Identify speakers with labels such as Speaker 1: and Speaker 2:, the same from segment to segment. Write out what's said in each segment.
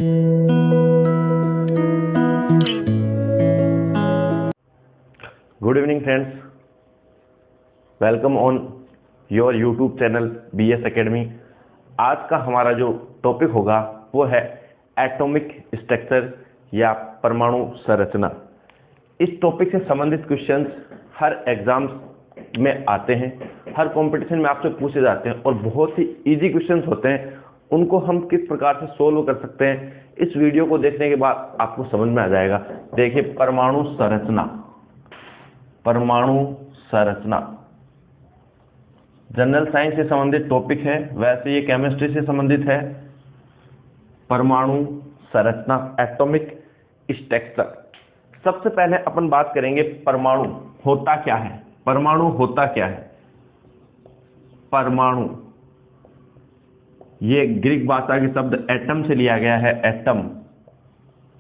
Speaker 1: Good evening friends, welcome on your YouTube channel BS academy. आज का हमारा जो टॉपिक होगा वो है एटॉमिक स्ट्रक्चर या परमाणु संरचना। इस टॉपिक से संबंधित क्वेश्चंस हर एग्जाम्स में आते हैं, हर कंपटीशन में आपसे पूछे जाते हैं और बहुत ही इजी क्वेश्चंस होते हैं। उनको हम किस प्रकार से सोल्व कर सकते हैं, इस वीडियो को देखने के बाद आपको समझ में आ जाएगा। देखिए, परमाणु संरचना, परमाणु संरचना जनरल साइंस से संबंधित टॉपिक है, वैसे ये केमिस्ट्री से संबंधित है। परमाणु संरचना, एटॉमिक स्ट्रक्चर। सबसे पहले अपन बात करेंगे परमाणु होता क्या है। परमाणु होता क्या है? परमाणु, ये ग्रीक भाषा के शब्द एटम से लिया गया है। एटम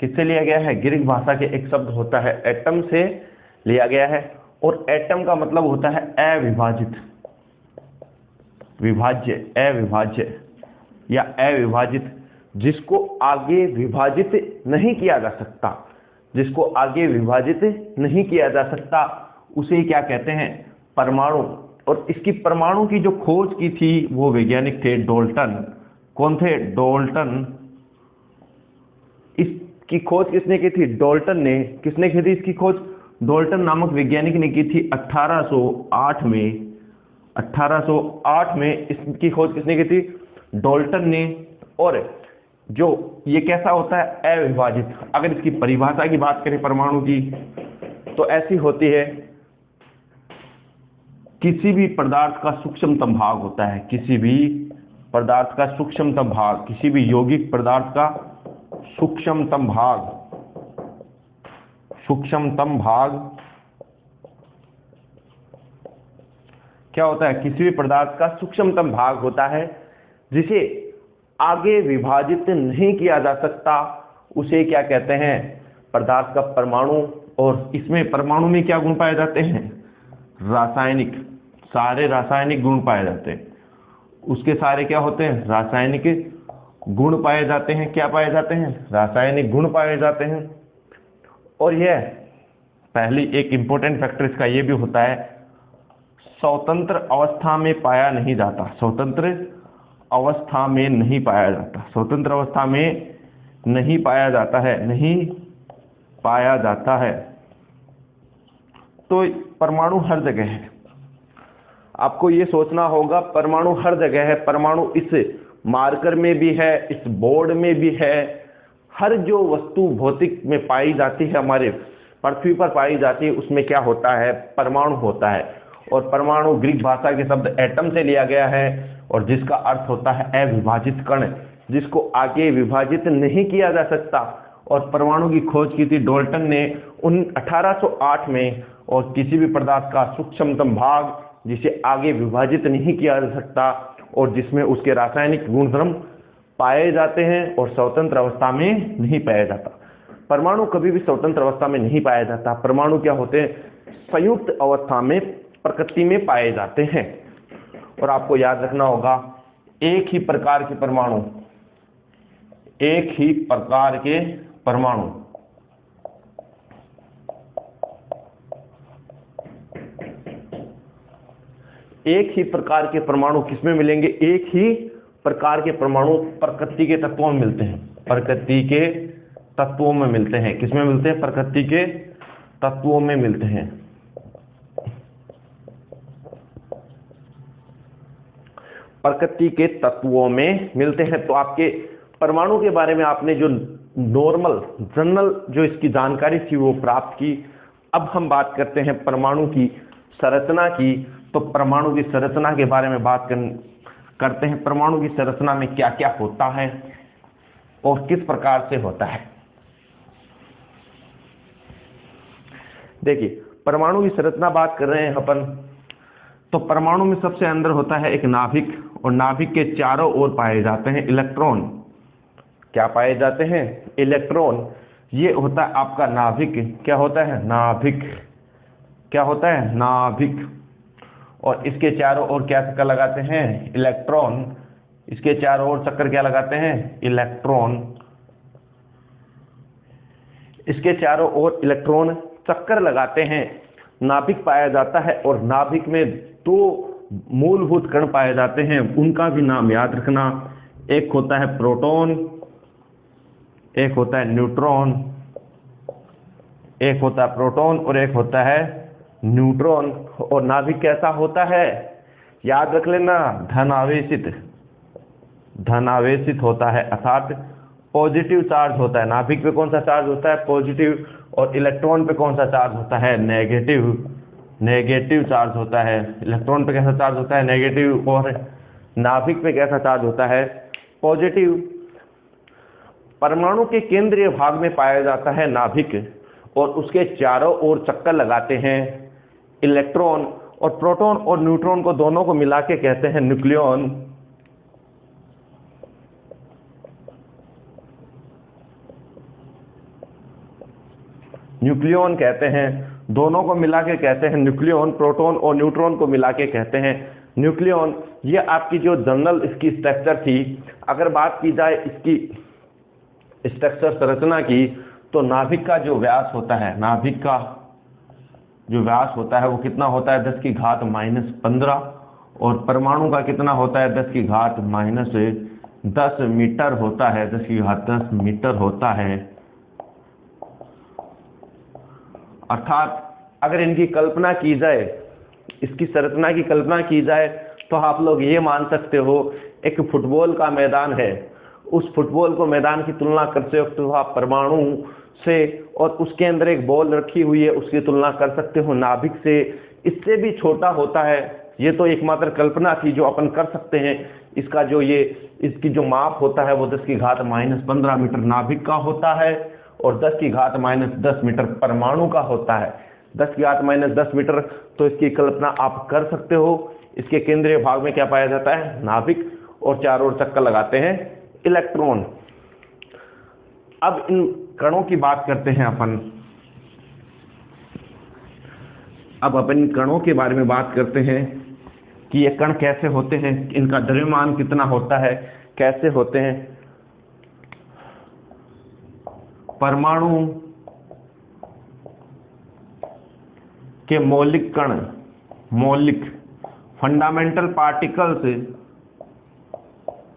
Speaker 1: किससे लिया गया है? ग्रीक भाषा के एक शब्द होता है एटम से लिया गया है। और एटम का मतलब होता है अविभाजित, विभाज्य, अविभाज्य या अविभाजित, जिसको आगे विभाजित नहीं किया जा सकता। जिसको आगे विभाजित नहीं किया जा सकता उसे क्या कहते हैं? परमाणु। और इसकी परमाणु की जो खोज की थी वो वैज्ञानिक थे डाल्टन। कौन थे? डाल्टन। इसकी खोज किसने की थी? डाल्टन ने। किसने की थी इसकी खोज? डाल्टन नामक वैज्ञानिक ने की थी 1808 में। 1808 में इसकी खोज किसने की थी? डाल्टन ने। और जो ये कैसा होता है? अविभाजित। अगर इसकी परिभाषा की बात करें परमाणु की तो ऐसी होती है, किसी भी पदार्थ का सूक्ष्मतम भाग होता है, किसी भी पदार्थ का सूक्ष्मतम भाग, किसी भी यौगिक पदार्थ का सूक्ष्मतम भाग, सूक्ष्मतम भाग क्या होता है? किसी भी पदार्थ का सूक्ष्मतम भाग होता है जिसे आगे विभाजित नहीं किया जा सकता, उसे क्या कहते हैं? पदार्थ का परमाणु। और इसमें परमाणु में क्या गुण पाए जाते हैं? रासायनिक, सारे रासायनिक गुण पाए जाते हैं। उसके सारे क्या होते हैं? रासायनिक गुण पाए जाते हैं। क्या पाए जाते हैं? रासायनिक गुण पाए जाते हैं। और यह पहली एक इंपॉर्टेंट फैक्टर इसका यह भी होता है, स्वतंत्र अवस्था में पाया नहीं जाता। स्वतंत्र अवस्था में नहीं पाया जाता। स्वतंत्र अवस्था में नहीं पाया जाता है, नहीं पाया जाता है। तो परमाणु हर जगह है। आपको ये सोचना होगा परमाणु हर जगह है। परमाणु इस मार्कर में भी है, इस बोर्ड में भी है। हर जो वस्तु भौतिक में पाई जाती है, हमारे पृथ्वी पर पाई जाती है, उसमें क्या होता है? परमाणु होता है। और परमाणु ग्रीक भाषा के शब्द एटम से लिया गया है और जिसका अर्थ होता है अविभाजित कण, जिसको आगे विभाजित नहीं किया जा सकता। और परमाणु की खोज की थी डाल्टन ने 1808 में। और किसी भी पदार्थ का सूक्ष्मतम भाग जिसे आगे विभाजित नहीं किया जा सकता और जिसमें उसके रासायनिक गुणधर्म पाए जाते हैं और स्वतंत्र अवस्था में नहीं पाया जाता। परमाणु कभी भी स्वतंत्र अवस्था में नहीं पाया जाता। परमाणु क्या होते हैं? संयुक्त अवस्था में प्रकृति में पाए जाते हैं। और आपको याद रखना होगा, एक ही प्रकार के परमाणु, एक ही प्रकार के परमाणु एक ही प्रकार के परमाणु किसमें मिलेंगे? एक ही प्रकार के परमाणु प्रकृति के तत्वों में मिलते हैं। प्रकृति के तत्वों में मिलते हैं। किसमें मिलते हैं? प्रकृति के तत्वों में मिलते हैं। प्रकृति के तत्वों में मिलते हैं। तो आपके परमाणु के बारे में आपने जो नॉर्मल जनरल जो इसकी जानकारी थी वो प्राप्त की। अब हम बात करते हैं परमाणु की संरचना की। तो परमाणु की संरचना के बारे में बात करते हैं। परमाणु की संरचना में क्या क्या होता है और किस प्रकार से होता है। देखिए, परमाणु की संरचना बात कर रहे हैं अपन। तो परमाणु में सबसे अंदर होता है एक नाभिक, और नाभिक के चारों ओर पाए जाते हैं इलेक्ट्रॉन। क्या पाए जाते हैं? इलेक्ट्रॉन। ये होता है आपका नाभिक। क्या होता है? नाभिक। क्या होता है? नाभिक। और इसके चारों ओर क्या चक्कर लगाते हैं? इलेक्ट्रॉन। इसके चारों ओर चक्कर क्या लगाते हैं? इलेक्ट्रॉन। इसके चारों ओर इलेक्ट्रॉन चक्कर लगाते हैं, नाभिक पाया जाता है और नाभिक में दो मूलभूत कण पाए जाते हैं, उनका भी नाम याद रखना। एक होता है प्रोटॉन, एक होता है न्यूट्रॉन। एक होता है प्रोटॉन और एक होता है न्यूट्रॉन। और नाभिक कैसा होता है याद रख लेना, धन आवेशित होता है, अर्थात पॉजिटिव चार्ज होता है। नाभिक पे कौन सा चार्ज होता है? पॉजिटिव। और इलेक्ट्रॉन पे कौन सा चार्ज होता है? नेगेटिव चार्ज होता है। इलेक्ट्रॉन पे कैसा चार्ज होता है? नेगेटिव। और नाभिक पे कैसा चार्ज होता है? पॉजिटिव। परमाणु के केंद्रीय भाग में पाया जाता है नाभिक, और उसके चारों ओर चक्कर लगाते हैं इलेक्ट्रॉन, और प्रोटॉन और न्यूट्रॉन को दोनों को मिला के कहते हैं न्यूक्लियॉन। न्यूक्लियॉन कहते हैं, दोनों को मिला के कहते हैं न्यूक्लियॉन। प्रोटॉन और न्यूट्रॉन को मिला के कहते हैं न्यूक्लियॉन। ये आपकी जो जनरल इसकी स्ट्रक्चर थी। अगर बात की जाए इसकी स्ट्रक्चर संरचना की, तो नाभिक का जो व्यास होता है, नाभिक का जो व्यास होता है वो कितना होता है? 10 की घात -15। और परमाणु का कितना होता है? 10 की घात -10 मीटर होता है। 10 की घात 10 मीटर होता है। अर्थात अगर इनकी कल्पना की जाए, इसकी संरचना की कल्पना की जाए, तो आप लोग ये मान सकते हो एक फुटबॉल का मैदान है। उस फुटबॉल को मैदान की तुलना करते वक्त तो आप परमाणु से, और उसके अंदर एक बॉल रखी हुई है, उसकी तुलना कर सकते हो नाभिक से। इससे भी छोटा होता है। ये तो एकमात्र कल्पना थी जो अपन कर सकते हैं। इसका जो इसकी जो माप होता है वो 10 की घात -15 मीटर नाभिक का होता है, और 10 की घात -10 मीटर परमाणु का होता है। 10 की घात -10 मीटर, तो इसकी कल्पना आप कर सकते हो। इसके केंद्रीय भाग में क्या पाया जाता है? नाभिक, और चारों ओर चक्कर लगाते हैं इलेक्ट्रॉन। अब इन कणों की बात करते हैं अपन। अब अपन कणों के बारे में बात करते हैं कि ये कण कैसे होते हैं, इनका द्रव्यमान कितना होता है, कैसे होते हैं। परमाणु के मौलिक कण, मौलिक फंडामेंटल पार्टिकल्स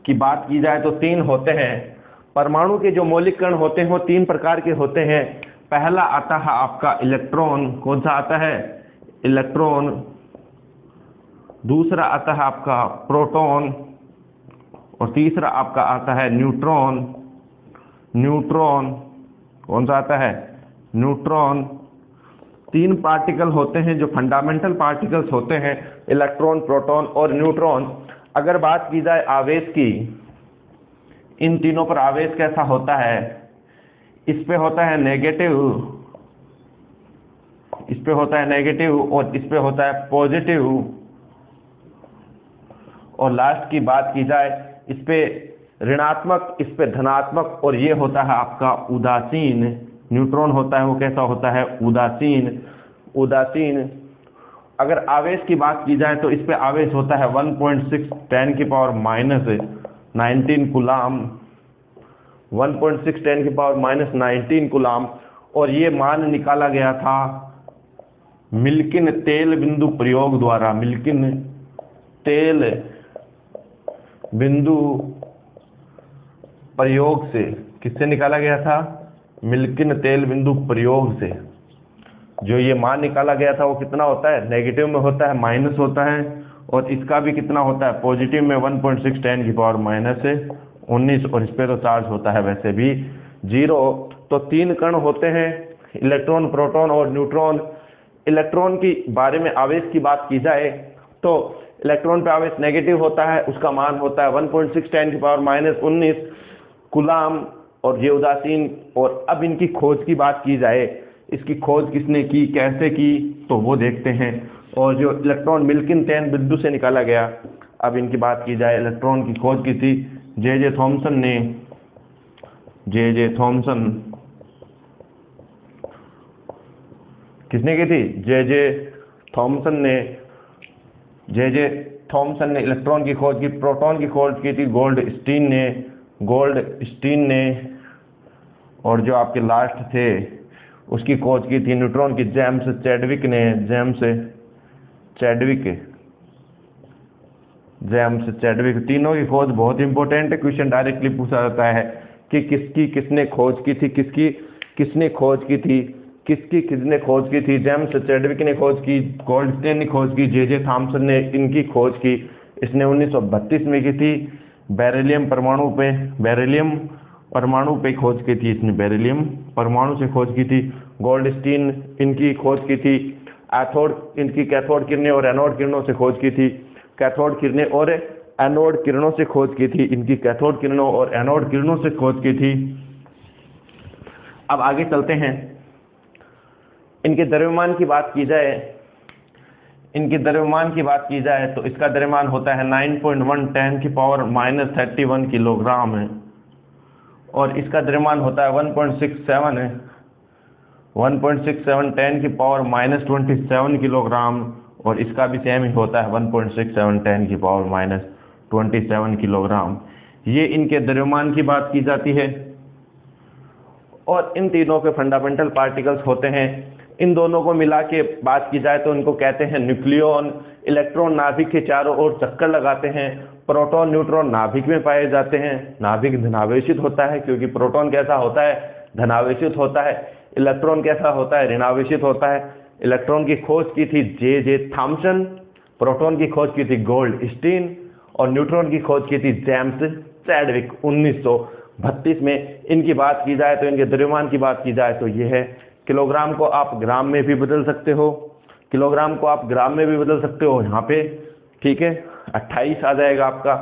Speaker 1: की बात की जाए तो 3 होते हैं। परमाणु के जो मौलिक कण होते हैं वो 3 प्रकार के होते हैं। पहला आता है आपका इलेक्ट्रॉन। कौन सा आता है? इलेक्ट्रॉन। दूसरा आता है आपका प्रोटॉन, और तीसरा आपका आता है न्यूट्रॉन। न्यूट्रॉन कौन सा आता है? न्यूट्रॉन। 3 पार्टिकल होते हैं जो फंडामेंटल पार्टिकल्स होते हैं, इलेक्ट्रॉन, प्रोटॉन और न्यूट्रॉन। अगर बात की जाए आवेश की, इन तीनों पर आवेश कैसा होता है? इस पे होता है नेगेटिव, इस पे होता है नेगेटिव, और इस पे होता है पॉजिटिव। और लास्ट की बात की जाए, इस पे ऋणात्मक, इस पे धनात्मक, और ये होता है आपका उदासीन। न्यूट्रॉन होता है वो कैसा होता है? उदासीन। उदासीन। अगर आवेश की बात की जाए तो इस पे आवेश होता है 1.6 10⁻⁻19 कूलाम। 1.6 10⁻⁻19 कूलाम। और ये मान निकाला गया था मिल्किन तेल बिंदु प्रयोग द्वारा। मिल्किन तेल बिंदु प्रयोग से। किससे निकाला गया था? मिल्किन तेल बिंदु प्रयोग से। जो ये मान निकाला गया था वो कितना होता है? नेगेटिव में होता है, माइनस होता है। और इसका भी कितना होता है? पॉजिटिव में 1.6 10⁻⁻19। और इस पे तो चार्ज होता है वैसे भी 0। तो 3 कण होते हैं, इलेक्ट्रॉन, प्रोटॉन और न्यूट्रॉन। इलेक्ट्रॉन की बारे में आवेश की बात की जाए तो इलेक्ट्रॉन पे आवेश नेगेटिव होता है, उसका मान होता है 1.6 10⁻⁻19 कूलाम, और ये उदासीन। और अब इनकी खोज की बात की जाए, इसकी खोज किसने की, कैसे की, तो वो देखते हैं। और जो इलेक्ट्रॉन मिल्किन तेल बिंदु से निकाला गया, अब इनकी बात की जाए, इलेक्ट्रॉन की खोज की थी जे थॉमसन ने। जे थॉमसन किसने की थी? जे थॉमसन ने। जे थॉमसन ने इलेक्ट्रॉन की खोज की। प्रोटॉन की खोज की थी गोल्डस्टीन ने। और जो आपके लास्ट थे उसकी खोज की थी न्यूट्रॉन की जेम्स चैडविक ने। जेम्स चैडविक, तीनों की खोज बहुत इंपॉर्टेंट है, क्वेश्चन डायरेक्टली पूछा जाता है कि किसने खोज की थी, किसने खोज की थी। जेम्स चैडविक ने खोज की, गोल्डस्टीन ने खोज की, जे थॉमसन ने इनकी खोज की। इसने 1932 में की थी। बेरिलियम परमाणु पे खोज की थी इसने, बेरिलियम परमाणु से खोज की थी। गोल्डस्टीन इनकी खोज की थी। इनकी कैथोड किरणें और एनोड किरणों से खोज की थी। कैथोड किरणें और एनोड किरणों से खोज की थी, इनकी कैथोड किरणों और एनोड किरणों से खोज की थी। अब आगे चलते हैं। इनके द्रव्यमान की बात की जाए तो इसका द्रव्यमान होता है 9.1 10⁻³ किलोग्राम है, और इसका द्रव्यमान होता है 1.67 10⁻27 किलोग्राम, और इसका भी सेम ही होता है 1.67 10⁻27 किलोग्राम। ये इनके द्रव्यमान की बात की जाती है। और इन तीनों के फंडामेंटल पार्टिकल्स होते हैं। इन दोनों को मिला के बात की जाए तो इनको कहते हैं न्यूक्लियॉन। इलेक्ट्रॉन नाभिक के चारों ओर चक्कर लगाते हैं। प्रोटॉन न्यूट्रॉन नाभिक में पाए जाते हैं। नाभिक धनावेशित होता है, क्योंकि प्रोटॉन कैसा होता है, धनावेशित होता है। इलेक्ट्रॉन कैसा होता है, ऋणावेशित होता है। इलेक्ट्रॉन की खोज की थी जे थॉमसन, प्रोटॉन की खोज की थी गोल्डस्टीन, और न्यूट्रॉन की खोज की थी जेम्स चैडविक 1932 में। इनकी बात की जाए तो, इनके द्रव्यमान की बात की जाए तो ये है। किलोग्राम को आप ग्राम में भी बदल सकते हो, यहाँ पे, ठीक है, 28 आ जाएगा आपका।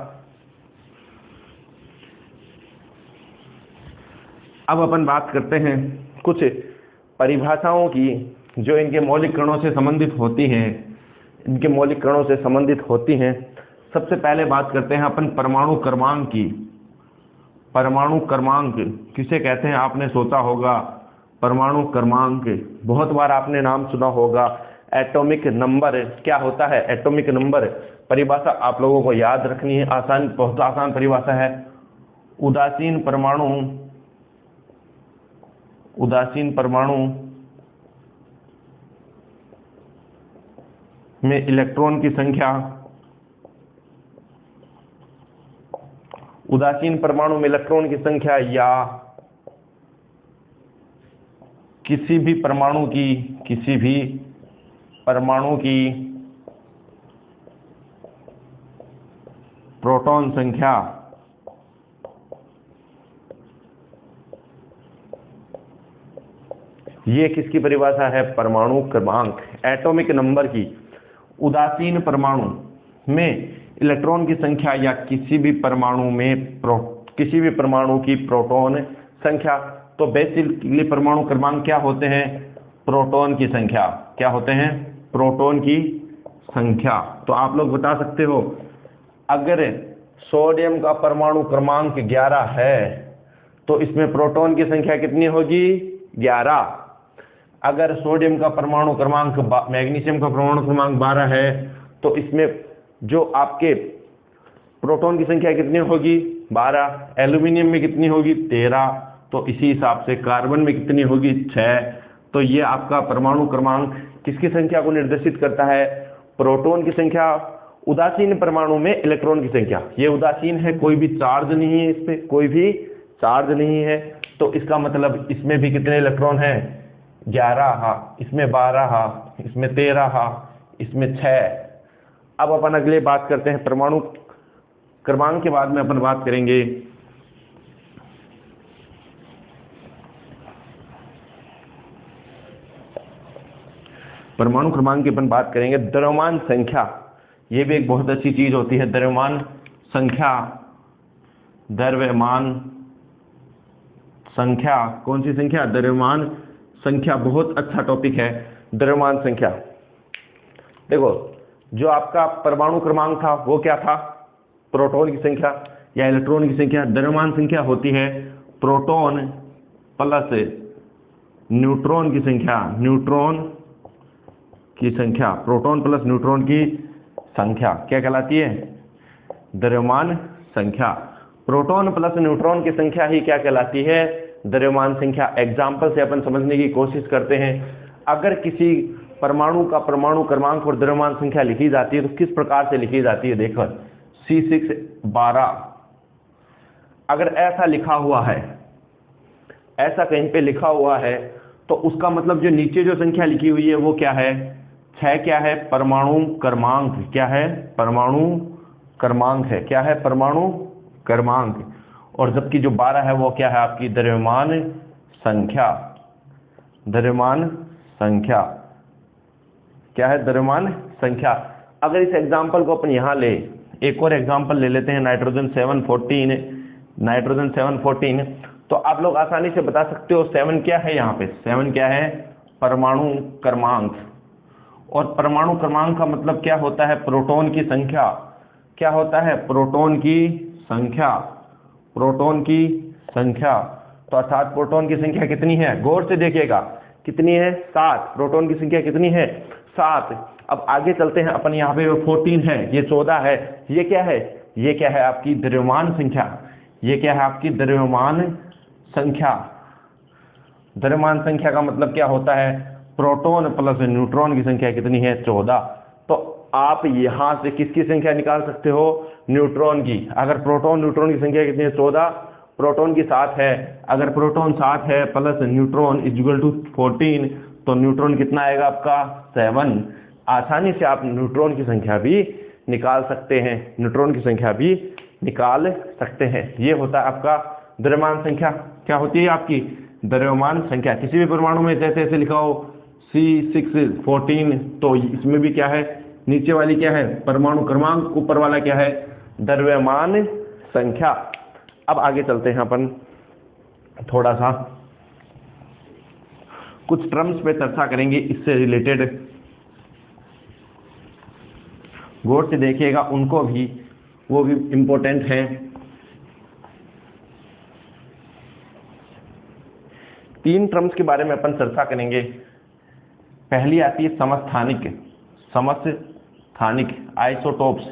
Speaker 1: अब अपन बात करते हैं कुछ परिभाषाओं की जो इनके मौलिक कणों से संबंधित होती हैं। सबसे पहले बात करते हैं अपन परमाणु क्रमांक की। परमाणु क्रमांक किसे कहते हैं, आपने सोचा होगा। परमाणु क्रमांक बहुत बार आपने नाम सुना होगा। एटॉमिक नंबर क्या होता है, एटॉमिक नंबर परिभाषा आप लोगों को याद रखनी है, बहुत आसान परिभाषा है। उदासीन परमाणु में इलेक्ट्रॉन की संख्या, या किसी भी परमाणु की प्रोटॉन संख्या ये किसकी परिभाषा है, परमाणु क्रमांक, एटॉमिक नंबर की। उदासीन परमाणु में इलेक्ट्रॉन की संख्या या किसी भी परमाणु की प्रोटॉन संख्या। तो बेसिकली परमाणु क्रमांक क्या होते हैं, प्रोटॉन की संख्या। क्या होते हैं, प्रोटॉन की संख्या। तो आप लोग बता सकते हो, अगर सोडियम का परमाणु क्रमांक 11 है तो इसमें प्रोटॉन की संख्या कितनी होगी, 11। अगर सोडियम का परमाणु क्रमांक, मैग्नीशियम का परमाणु क्रमांक 12 है तो इसमें जो आपके प्रोटॉन की संख्या कितनी होगी, 12। एल्यूमिनियम में कितनी होगी, 13। तो इसी हिसाब से कार्बन में कितनी होगी, 6। तो ये आपका परमाणु क्रमांक किसकी संख्या को निर्देशित करता है, प्रोटॉन की संख्या। उदासीन परमाणु में इलेक्ट्रॉन की संख्या, ये उदासीन है, कोई भी चार्ज नहीं है, इस पे कोई भी चार्ज नहीं है। तो इसका मतलब इसमें भी कितने इलेक्ट्रॉन हैं, 11, इसमें 12, इसमें 13, इसमें 6। अब अपन अगले बात करते हैं परमाणु क्रमांक के बाद में अपन बात करेंगे द्रव्यमान संख्या। ये भी एक बहुत अच्छी चीज होती है, द्रव्यमान संख्या। कौन सी संख्या, द्रव्यमान संख्या। बहुत अच्छा टॉपिक है द्रव्यमान संख्या। देखो, जो आपका परमाणु क्रमांक था वो क्या था, प्रोटॉन की संख्या या इलेक्ट्रॉन की संख्या। द्रव्यमान संख्या होती है प्रोटॉन प्लस न्यूट्रॉन की संख्या, प्रोटॉन प्लस न्यूट्रॉन की संख्या क्या कहलाती है, द्रव्यमान संख्या। प्रोटॉन प्लस न्यूट्रॉन की संख्या ही क्या कहलाती है, द्रव्यमान संख्या। एग्जाम्पल से अपन समझने की कोशिश करते हैं। अगर किसी परमाणु का परमाणु क्रमांक और द्रव्यमान संख्या लिखी जाती है तो किस प्रकार से लिखी जाती है, देखो C612। अगर ऐसा लिखा हुआ है, ऐसा कहीं पे लिखा हुआ है, तो उसका मतलब जो नीचे जो संख्या लिखी हुई है वो क्या है, 6 क्या है, परमाणु क्रमांक। क्या है, परमाणु क्रमांक है। क्या है, परमाणु क्रमांक। और जबकि जो 12 है वो क्या है, आपकी द्रव्यमान संख्या। द्रव्यमान संख्या क्या है, द्रव्यमान संख्या। अगर इस एग्जाम्पल को अपन यहाँ ले, एक और एग्जाम्पल ले लेते हैं, नाइट्रोजन 714। नाइट्रोजन 714, तो आप लोग आसानी से बता सकते हो 7 क्या है, यहाँ पे 7 क्या है, परमाणु क्रमांक। और परमाणु क्रमांक का मतलब क्या होता है, प्रोटॉन की संख्या। क्या होता है, प्रोटॉन की संख्या। प्रोटॉन की संख्या। तो अर्थात प्रोटॉन की संख्या कितनी है, गौर से देखिएगा, कितनी है, 7। प्रोटॉन की संख्या कितनी है, 7। अब आगे चलते हैं अपन, यहाँ पे 14 है, ये 14 है। ये क्या है, ये क्या है, आपकी द्रव्यमान संख्या। ये क्या है, आपकी द्रव्यमान संख्या। द्रव्यमान संख्या का मतलब क्या होता है, प्रोटॉन प्लस न्यूट्रॉन की संख्या कितनी है, 14। तो आप यहां से किसकी संख्या निकाल सकते हो, न्यूट्रॉन की। अगर प्रोटॉन न्यूट्रॉन की संख्या कितनी है, 14, प्रोटॉन की 7 है। अगर प्रोटॉन 7 है प्लस न्यूट्रॉन इक्वल टू 14, तो न्यूट्रॉन कितना आएगा आपका, 7। आसानी से आप न्यूट्रॉन की संख्या भी निकाल सकते हैं, न्यूट्रॉन की संख्या भी निकाल सकते हैं। ये होता है आपका द्रव्यमान संख्या। क्या होती है आपकी द्रव्यमान संख्या। किसी भी परमाणु में जैसे ऐसे लिखा हो C614, तो इसमें भी क्या है, नीचे वाली क्या है, परमाणु क्रमांक, ऊपर वाला क्या है, द्रव्यमान संख्या। अब आगे चलते हैं अपन, थोड़ा सा कुछ टर्म्स पे चर्चा करेंगे इससे रिलेटेड। गौर से देखिएगा, उनको भी, वो भी इंपॉर्टेंट है। 3 टर्म्स के बारे में अपन चर्चा करेंगे। पहली आती है समस्थानिक। समस्थानिक आइसोटोप्स,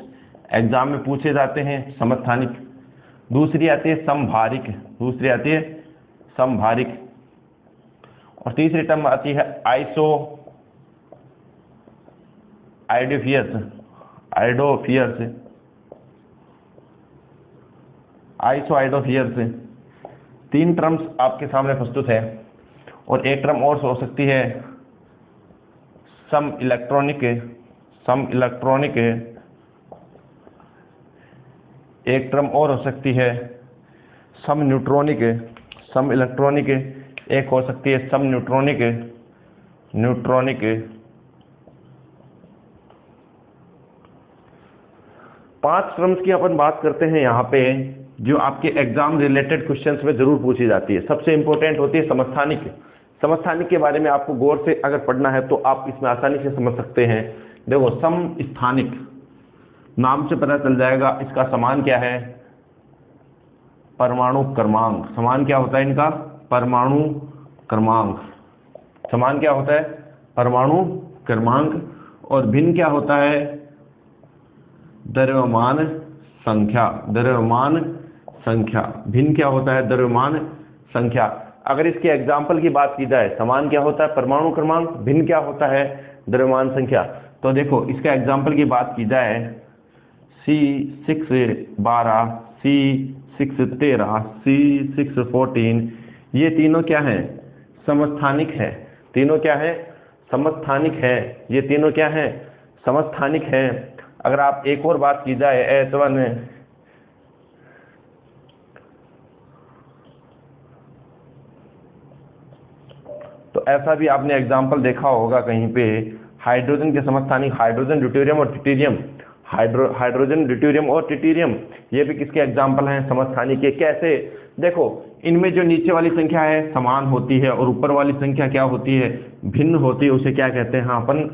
Speaker 1: एग्जाम में पूछे जाते हैं समस्थानिक। दूसरी आती है समभारिक। दूसरी आती है समभारिक। और तीसरी टर्म आती है आइडोफियर्स। आइडोफियर्स। 3 टर्म्स आपके सामने प्रस्तुत है। और एक टर्म और हो सकती है सम इलेक्ट्रॉनिक। एक टर्म और हो सकती है सम न्यूट्रॉनिक। एक हो सकती है सम न्यूट्रॉनिक। 5 टर्म्स की अपन बात करते हैं यहाँ पे, जो आपके एग्जाम रिलेटेड क्वेश्चंस में जरूर पूछी जाती है। सबसे इंपॉर्टेंट होती है समस्थानिक। समस्थानिक के बारे में आपको गौर से अगर पढ़ना है तो आप इसमें आसानी से समझ सकते हैं। देखो, समस्थानिक नाम से पता चल जाएगा, इसका समान क्या है, परमाणु क्रमांक। समान क्या होता है इनका, परमाणु क्रमांक। समान क्या होता है, परमाणु क्रमांक। और भिन्न क्या होता है, द्रव्यमान संख्या। द्रव्यमान संख्या। भिन्न क्या होता है, द्रव्यमान संख्या। अगर इसके एग्जाम्पल की बात की जाए, समान क्या होता है, परमाणु क्रमांक, भिन्न क्या होता है, द्रव्यमान संख्या। तो देखो, इसका एग्जाम्पल की बात की जाए, C612, C613, C614, ये तीनों क्या है, समस्थानिक है। तीनों क्या है, समस्थानिक है। ये तीनों क्या है, समस्थानिक है। अगर आप एक और बात की जाए, S1, तो ऐसा भी आपने एग्जाम्पल देखा होगा कहीं पे, हाइड्रोजन के समस्थानिक, हाइड्रोजन, ड्यूटेरियम और ट्रिटियम। हाइड्रोजन, ड्यूटेरियम और ट्रिटियम, ये भी किसके एग्जाम्पल हैं, समस्थानिक के। कैसे, देखो, इनमें जो नीचे वाली संख्या है समान होती है और ऊपर वाली संख्या क्या होती है, भिन्न होती है। उसे क्या कहते हैं अपन,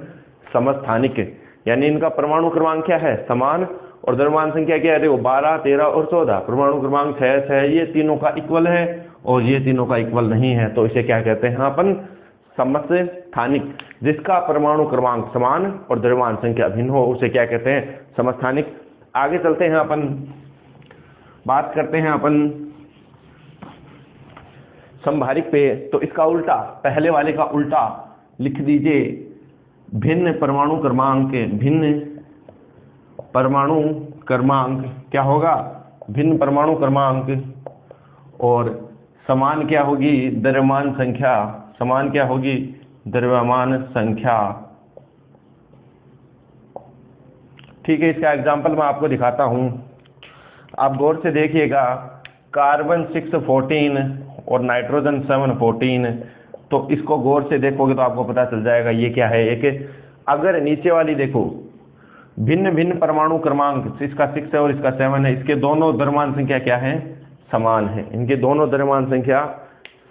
Speaker 1: समस्थानिक। यानी इनका परमाणु क्रमांक क्या है, समान, और द्रव्यमान संख्या क्या है, देखो 12, 13 और 14। परमाणु क्रमांक 6, ये तीनों का इक्वल है और ये तीनों का इक्वल नहीं है, तो इसे क्या कहते हैं अपन, समस्थानिक। जिसका परमाणु क्रमांक समान और द्रव्यमान संख्या भिन्न हो उसे क्या कहते हैं, समस्थानिक। आगे चलते हैं अपन, बात करते हैं अपन समभारिक पे, तो इसका उल्टा, पहले वाले का उल्टा लिख दीजिए, भिन्न परमाणु क्रमांक, भिन्न परमाणु क्रमांक क्या होगा, भिन्न परमाणु क्रमांक, और समान क्या होगी, द्रव्यमान संख्या, समान क्या होगी, द्रव्यमान संख्या। ठीक है, इसका एग्जांपल मैं आपको दिखाता हूं, आप गौर से देखिएगा, कार्बन 614 और नाइट्रोजन 714, तो इसको गौर से देखोगे तो आपको पता चल जाएगा ये क्या है। एक अगर नीचे वाली देखो, भिन्न भिन्न परमाणु क्रमांक, इसका 6 है और इसका 7 है, इसके दोनों द्रव्यमान संख्या क्या है, समान है, इनके दोनों द्रव्यमान संख्या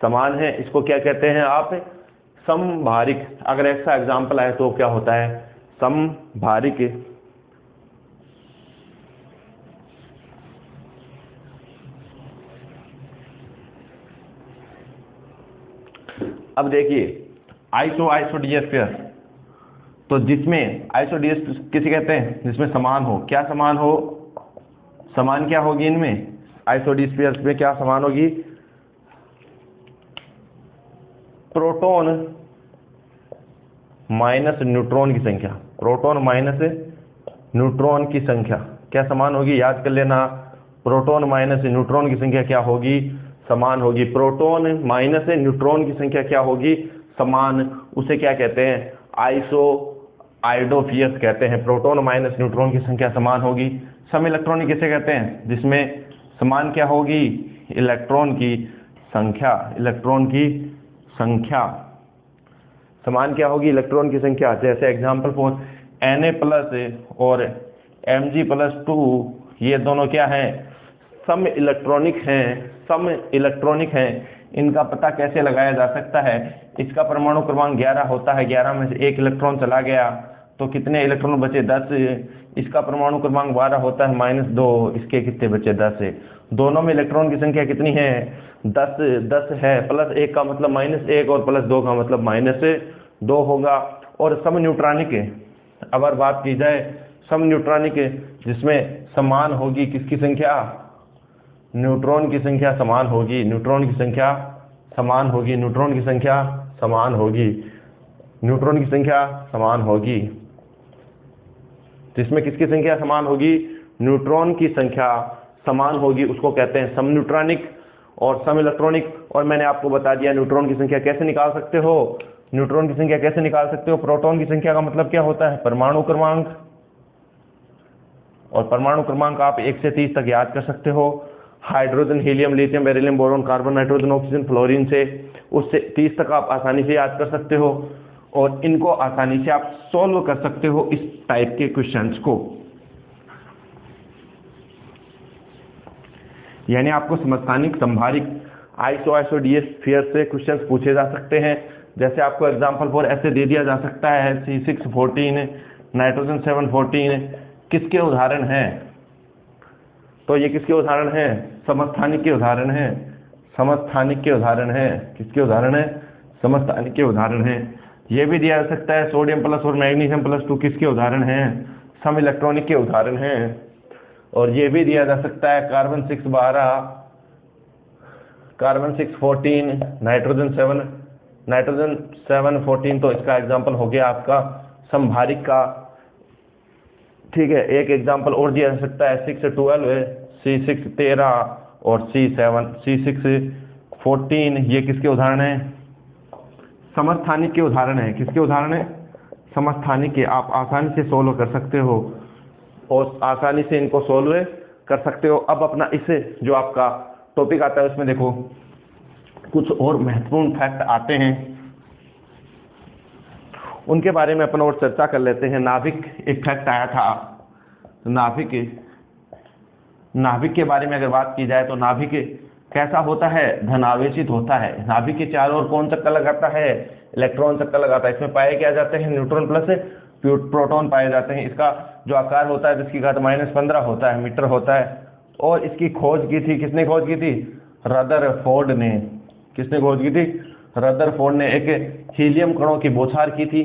Speaker 1: समान है। इसको क्या कहते हैं आप, समभारिक। अगर ऐसा एग्जाम्पल आए तो क्या होता है, समभारिक। अब देखिए आइसोडीएस पेयर, तो जिसमें आइसोडीएस किसे कहते हैं, जिसमें समान हो, क्या समान हो, समान क्या होगी इनमें, आइसोडीएस पेयर्स में क्या समान होगी, प्रोटॉन माइनस न्यूट्रॉन की संख्या, प्रोटॉन माइनस न्यूट्रॉन की संख्या क्या समान होगी, याद कर लेना, प्रोटॉन माइनस न्यूट्रॉन की संख्या क्या होगी, समान होगी। प्रोटॉन माइनस न्यूट्रॉन की संख्या क्या होगी, समान, उसे क्या कहते हैं, आइसोआइडोपियस कहते हैं। प्रोटॉन माइनस न्यूट्रॉन की संख्या समान होगी। सम इलेक्ट्रॉनिक किसे कहते हैं, जिसमें समान क्या होगी, इलेक्ट्रॉन की संख्या, इलेक्ट्रॉन की संख्या समान क्या होगी, इलेक्ट्रॉन की संख्या। जैसे एग्जांपल फॉर Na+ और Mg+2, ये दोनों क्या हैं, सम इलेक्ट्रॉनिक हैं, सम इलेक्ट्रॉनिक हैं। इनका पता कैसे लगाया जा सकता है, इसका परमाणु क्रमांक 11 होता है, 11 में से एक इलेक्ट्रॉन चला गया तो कितने इलेक्ट्रॉन बचे, 10। इसका परमाणु क्रमांक 12 होता है, -2, इसके कितने बचे, 10। दोनों में इलेक्ट्रॉन की संख्या कितनी है, 10, 10 है, +1 का मतलब -1 और +2 का मतलब -2 होगा। और सम न्यूट्रॉनिक, अगर बात की जाए सम न्यूट्रॉनिक, जिसमें समान होगी किसकी संख्या, न्यूट्रॉन की संख्या समान होगी, न्यूट्रॉन की संख्या समान होगी, न्यूट्रॉन की संख्या समान होगी, न्यूट्रॉन की संख्या समान होगी, जिसमें किसकी संख्या समान होगी, न्यूट्रॉन की संख्या समान होगी, उसको कहते हैं सम न्यूट्रॉनिक और सम इलेक्ट्रॉनिक। और मैंने आपको बता दिया न्यूट्रॉन की संख्या कैसे निकाल सकते हो, न्यूट्रॉन की संख्या कैसे निकाल सकते हो, प्रोटॉन की संख्या का मतलब क्या होता है, परमाणु क्रमांक, और परमाणु क्रमांक आप 1 से 30 तक याद कर सकते हो। Hydrogen, helium, lithium, beryllium, boron, carbon, nitrogen, oxygen, fluorine से उससे 30 तक आप आसानी से याद कर सकते हो, और इनको आसानी से आप सॉल्व कर सकते हो इस टाइप के क्वेश्चंस को। यानी आपको समस्थानिक, संभारिक, आइसोडीएस पेयर से क्वेश्चंस पूछे जा सकते हैं। जैसे आपको एग्जांपल फॉर ऐसे दे दिया जा सकता है, C614, नाइट्रोजन 714 किसके उदाहरण हैं, तो ये किसके उदाहरण हैं, समस्थानिक के उदाहरण हैं, समस्थानिक के उदाहरण हैं, किसके उदाहरण हैं, समस्थानिक के उदाहरण हैं। ये भी दिया जा सकता है सोडियम प्लस और मैग्नीशियम +2 किसके उदाहरण हैं, सम इलेक्ट्रॉनिक के उदाहरण हैं। और ये भी दिया जा सकता है कार्बन 612, कार्बन 614, नाइट्रोजन 714, तो इसका एग्जाम्पल हो गया आपका समभारिक का। ठीक है, एक एग्जाम्पल और दिया जा सकता है 612, C613 और C614, ये किसके उदाहरण हैं, समस्थानिक के उदाहरण हैं। किसके उदाहरण हैं, समस्थानिक के। आप आसानी से सोल्व कर सकते हो और आसानी से इनको सोल्व कर सकते हो। अब अपना इससे जो आपका टॉपिक आता है उसमें देखो कुछ और महत्वपूर्ण फैक्ट आते हैं, उनके बारे में अपन और चर्चा कर लेते हैं। नाभिक एक फैक्ट आया था, नाभिक के बारे में अगर बात की जाए तो नाभिक कैसा होता है, धनावेशित होता है। नाभिक के चारों ओर कौन चक्कर लगाता है, इलेक्ट्रॉन चक्कर लगाता है। इसमें पाए क्या जाते हैं, न्यूट्रॉन प्लस प्रोटॉन पाए जाते हैं। इसका जो आकार होता है जिसकी घात -15 होता है, मीटर होता है। और इसकी खोज की थी, किसने खोज की थी, रदरफोर्ड ने। किसने खोज की थी, रदरफोर्ड ने। एक हीलियम कणों की बौछार की थी।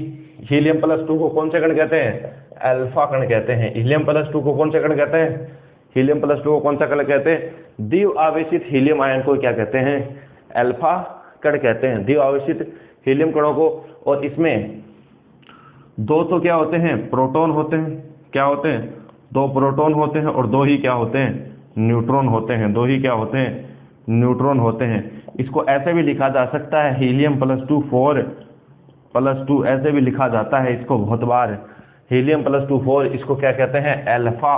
Speaker 1: हीलियम +2 को कौन से कण कहते हैं, अल्फा कण कहते हैं। हीलियम +2 को कौन से कण कहते हैं, हीलियम +2 को कौन सा कण कहते हैं, द्विआवेशित हीलियम आयन को क्या कहते हैं, अल्फा कण कहते हैं, द्विआवेशित हीलियम कणों को। और इसमें 2 तो क्या होते हैं, प्रोटॉन होते हैं। क्या होते हैं, 2 प्रोटॉन होते हैं और 2 ही क्या होते हैं, न्यूट्रॉन होते हैं। 2 ही क्या होते हैं, न्यूट्रॉन होते हैं। इसको ऐसे भी लिखा जा सकता है हीलियम +2 4 +2, ऐसे भी लिखा जाता है इसको बहुत बार, हीलियम +2 4। इसको क्या कहते हैं, अल्फा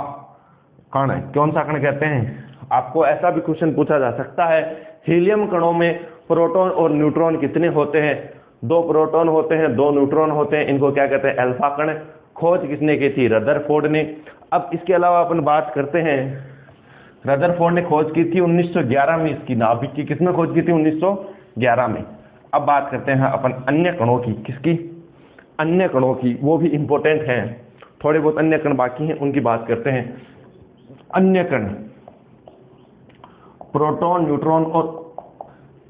Speaker 1: कण। कौन सा कण कहते हैं? आपको ऐसा भी क्वेश्चन पूछा जा सकता है, हीलियम कणों में प्रोटॉन और न्यूट्रॉन कितने होते हैं? 2 प्रोटॉन होते हैं, 2 न्यूट्रॉन होते हैं। इनको क्या कहते हैं, अल्फा कण। खोज किसने की थी, रदरफोर्ड ने। अब इसके अलावा अपन बात करते हैं, रदरफोर्ड ने खोज की थी 1911 में इसकी नाभिक की। किसमें खोज की थी, 1911 में। अब बात करते हैं अपन अन्य कणों की। किसकी, अन्य कणों की, वो भी इंपॉर्टेंट हैं। थोड़े बहुत अन्य कण बाकी हैं, उनकी बात करते हैं। अन्य कण प्रोटॉन, न्यूट्रॉन और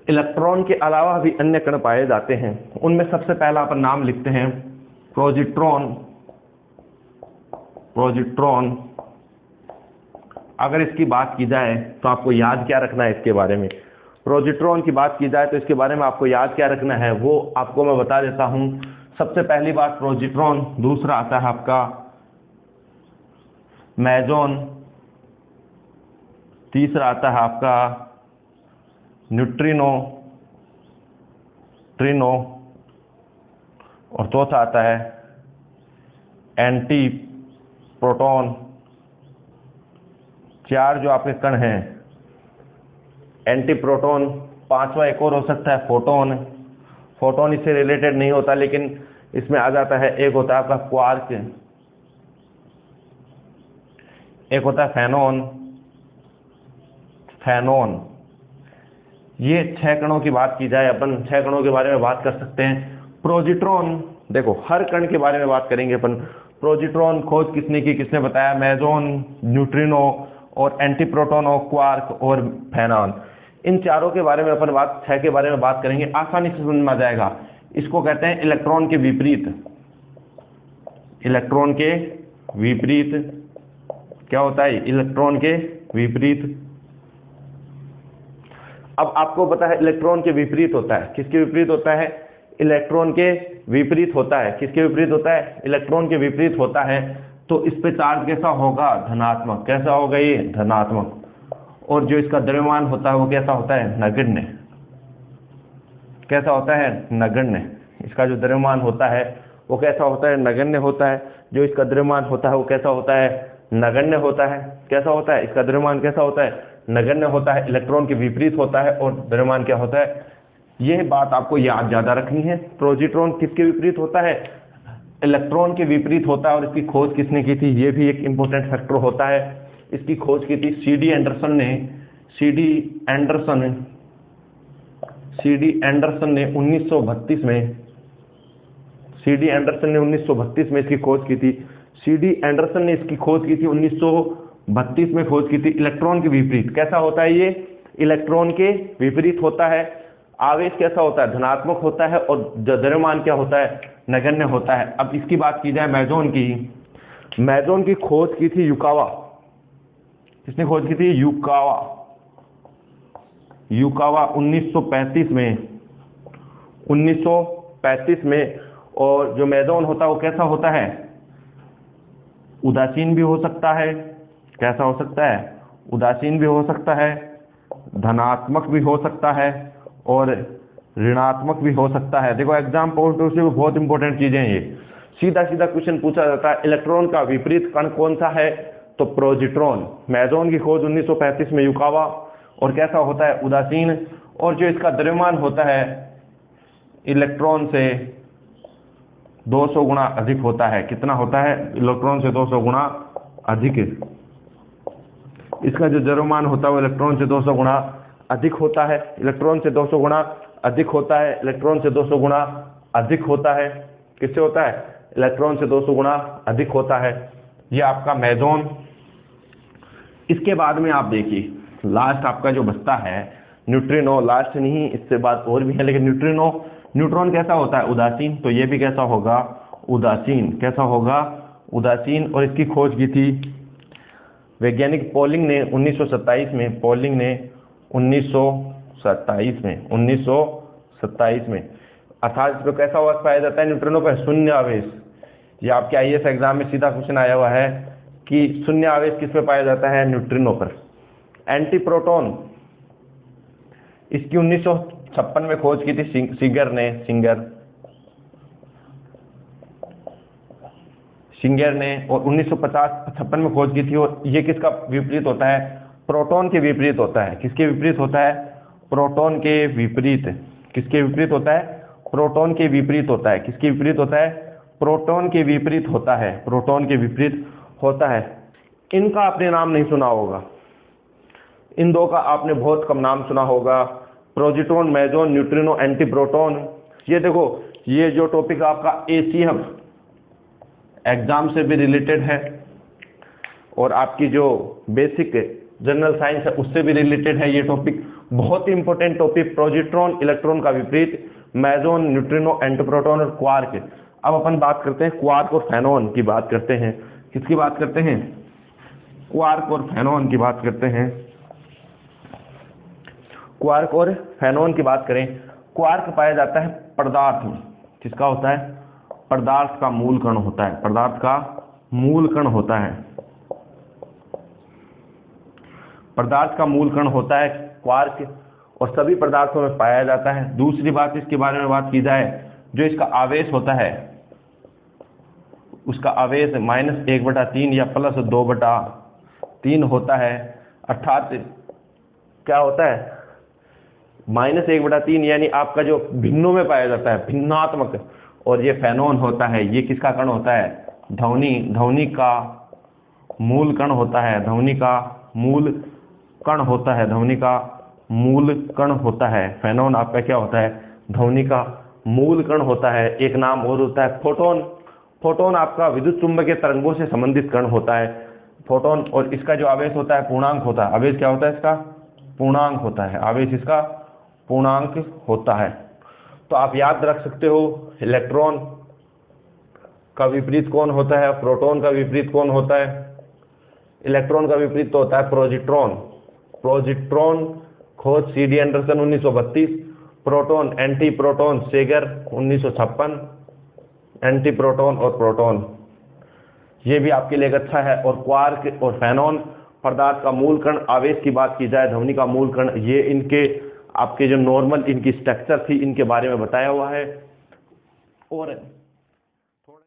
Speaker 1: इलेक्ट्रॉन के अलावा भी अन्य कण पाए जाते हैं। उनमें सबसे पहला अपन नाम लिखते हैं पॉजिट्रॉन। पॉजिट्रॉन, अगर इसकी बात की जाए तो आपको याद क्या रखना है इसके बारे में? पॉजिट्रॉन की बात की जाए तो इसके बारे में आपको याद क्या रखना है, वो आपको मैं बता देता हूं। सबसे पहली बात पॉजिट्रॉन, दूसरा आता है आपका मेसॉन, तीसरा आता है आपका न्यूट्रिनो, ट्रिनो, और चौथा आता है एंटी प्रोटॉन। 4 जो आपके कण हैं, एंटी प्रोटॉन। 5वां एक और हो सकता है फोटोन। फोटोन इससे रिलेटेड नहीं होता, लेकिन इसमें आ जाता है। एक होता है आपका क्वार्क, एक होता है फेनॉन। फेनॉन, ये 6 कणों की बात की जाए, अपन 6 कणों के बारे में बात कर सकते हैं। पॉजिट्रॉन, देखो हर कण के बारे में बात करेंगे अपन। पॉजिट्रॉन खोज किसने की, किसने बताया? मेसॉन, न्यूट्रिनो और एंटी प्रोटॉन और क्वार्क और फेनॉन। इन चारों के बारे में अपन 6 के बारे में बात करेंगे, आसानी से समझ में आ जाएगा। इसको कहते हैं इलेक्ट्रॉन के विपरीत। इलेक्ट्रॉन के विपरीत क्या होता है, इलेक्ट्रॉन के विपरीत। अब आपको पता है इलेक्ट्रॉन के विपरीत होता है, किसके विपरीत होता है? इलेक्ट्रॉन के विपरीत होता है। किसके विपरीत होता है? इलेक्ट्रॉन के विपरीत होता है। तो इस पे चार्ज कैसा होगा, धनात्मक। कैसा होगा ये, धनात्मक। और जो इसका द्रव्यमान होता है वो कैसा होता है, नगण्य। कैसा होता है, नगण्य। इसका जो द्रव्यमान होता है वो कैसा होता है, नगण्य होता है। जो इसका द्रव्यमान होता है वो कैसा होता है, नगण्य होता है। कैसा होता है, इसका द्रव्यमान कैसा होता है, नगण्य होता है। इलेक्ट्रॉन के विपरीत होता है और द्रव्यमान क्या होता है, यह बात आपको याद ज्यादा रखनी है। पॉजिट्रॉन किसके विपरीत होता है, इलेक्ट्रॉन के विपरीत होता है। और इसकी खोज किसने की थी, ये भी एक इंपॉर्टेंट फैक्टर होता है। इसकी खोज की थी CD एंडरसन ने। CD एंडरसन ने 1932 में, CD एंडरसन ने 1932 में इसकी खोज की थी। CD एंडरसन ने इसकी खोज की थी 1932 में खोज की थी। इलेक्ट्रॉन के विपरीत कैसा होता है ये, इलेक्ट्रॉन के विपरीत होता है। आवेश कैसा होता है, धनात्मक होता है। और द्रव्यमान क्या होता है, नगण्य होता है। अब इसकी बात की जाए मेसॉन की, मेसॉन की खोज की थी युकावा। किसने खोज की थी, युकावा। 1935 में, 1935 में। और जो मेसॉन होता है वो कैसा होता है, उदासीन भी हो सकता है। कैसा हो सकता है, उदासीन भी हो सकता है, धनात्मक भी हो सकता है और ऋणात्मक भी हो सकता है। देखो एग्जाम पॉइंट ऑफ व्यू से बहुत इंपॉर्टेंट चीजें हैं ये। सीधा सीधा क्वेश्चन पूछा जाता है, इलेक्ट्रॉन का विपरीत कण कौन सा है, तो पॉजिट्रॉन। मेसॉन की खोज 1935 में, युकावा। और कैसा होता है, उदासीन। और जो इसका द्रव्यमान होता है इलेक्ट्रॉन से 200 गुना अधिक होता है। कितना होता है, इलेक्ट्रॉन से 200 गुना अधिक। इसका जो द्रव्यमान होता है वो इलेक्ट्रॉन से 200 गुना अधिक होता है। इलेक्ट्रॉन से 200 गुना अधिक होता है। इलेक्ट्रॉन से 200 गुना अधिक होता है। किससे होता है, इलेक्ट्रॉन से 200 गुना अधिक होता है। ये आपका मेसॉन। इसके बाद में आप देखिए लास्ट आपका जो बचता है न्यूट्रिनो। लास्ट नहीं, इससे बात और भी है, लेकिन न्यूट्रिनो। न्यूट्रॉन कैसा होता है, उदासीन। तो ये भी कैसा होगा, उदासीन। कैसा होगा, उदासीन। और इसकी खोज की थी वैज्ञानिक पॉलिंग ने 1927 में। पॉलिंग ने 1927 में, 27 में, अर्थात इसमें कैसा आवेश पाया जाता है न्यूट्रिनो पर? शून्य आवेश। ये आपके आईएएस एग्जाम में सीधा क्वेश्चन आया हुआ है कि शून्य आवेश किस पे पाया जाता है? न्यूट्रिनो पर। एंटी प्रोटॉन, इसकी 1956 में खोज की थी सिंगर ने, और 1956 में खोज की थी। और ये किसका विपरीत होता है? प्रोटॉन के विपरीत होता है। किसके विपरीत होता है? प्रोटॉन के विपरीत। किसके विपरीत होता है? प्रोटॉन के विपरीत होता है। किसके विपरीत होता है? प्रोटॉन के विपरीत होता है। प्रोटॉन के विपरीत होता है। इनका आपने नाम नहीं सुना होगा, इन दो का आपने बहुत कम नाम सुना होगा, प्रोजिट्रॉन, मेसोन, न्यूट्रिनो, एंटी प्रोटॉन। ये देखो, ये जो टॉपिक आपका एसीएम एग्जाम से भी रिलेटेड है और आपकी जो बेसिक जनरल साइंस है उससे भी रिलेटेड है। ये टॉपिक बहुत ही इंपॉर्टेंट टॉपिक, प्रोजिट्रॉन, इलेक्ट्रॉन का विपरीत, मेसोन, न्यूट्रिनो, एंटी प्रोटॉन और क्वार्क। अब अपन बात करते हैं क्वार्क और फेनॉन की बात करते हैं। किसकी बात करते हैं? क्वार्क और फेनॉन की बात करते हैं। क्वार्क और फेनॉन की बात करें, क्वार्क पाया जाता है पदार्थ में। किसका होता है? पदार्थ का मूल कण होता है। पदार्थ का मूल कण होता है। पदार्थ का मूल कण होता है क्वार्क, और सभी पदार्थों में पाया जाता है। दूसरी बात इसके बारे में बात की जाए, जो इसका आवेश होता है, उसका आवेश -1/3 या +2/3 होता है। अर्थात क्या होता है? -1/3 यानी आपका जो भिन्नों में पाया जाता है, भिन्नात्मक। और ये फेनॉन होता है, ये किसका कण होता है? ध्वनि का मूल कण होता है। ध्वनि का मूल कण होता है। ध्वनि का मूल कण होता है। फेनॉन आपका क्या होता है? ध्वनि का मूल कण होता है। एक नाम और होता है फोटोन। फोटोन आपका विद्युत चुंबकीय तरंगों से संबंधित कण होता है फोटोन, और इसका जो आवेश होता है पूर्णांक होता है। आवेश क्या होता है इसका? पूर्णांक होता है। आवेश इसका पूर्णांक होता है। तो आप याद रख सकते हो, इलेक्ट्रॉन का विपरीत कौन होता है? प्रोटॉन का विपरीत कौन होता है? इलेक्ट्रॉन का विपरीत तो होता है प्रोजिट्रॉन। प्रोजिट्रॉन खोज CD Anderson 1932, proton anti proton Segre 1956, anti proton और प्रोटॉन। ये भी आपके लिए अच्छा है। और क्वार्क और फेनॉन, पदार्थ का मूल कण। आवेश की बात की जाए, ध्वनि का मूल कण। ये इनके आपके जो नॉर्मल इनकी स्ट्रक्चर थी, इनके बारे में बताया हुआ है। और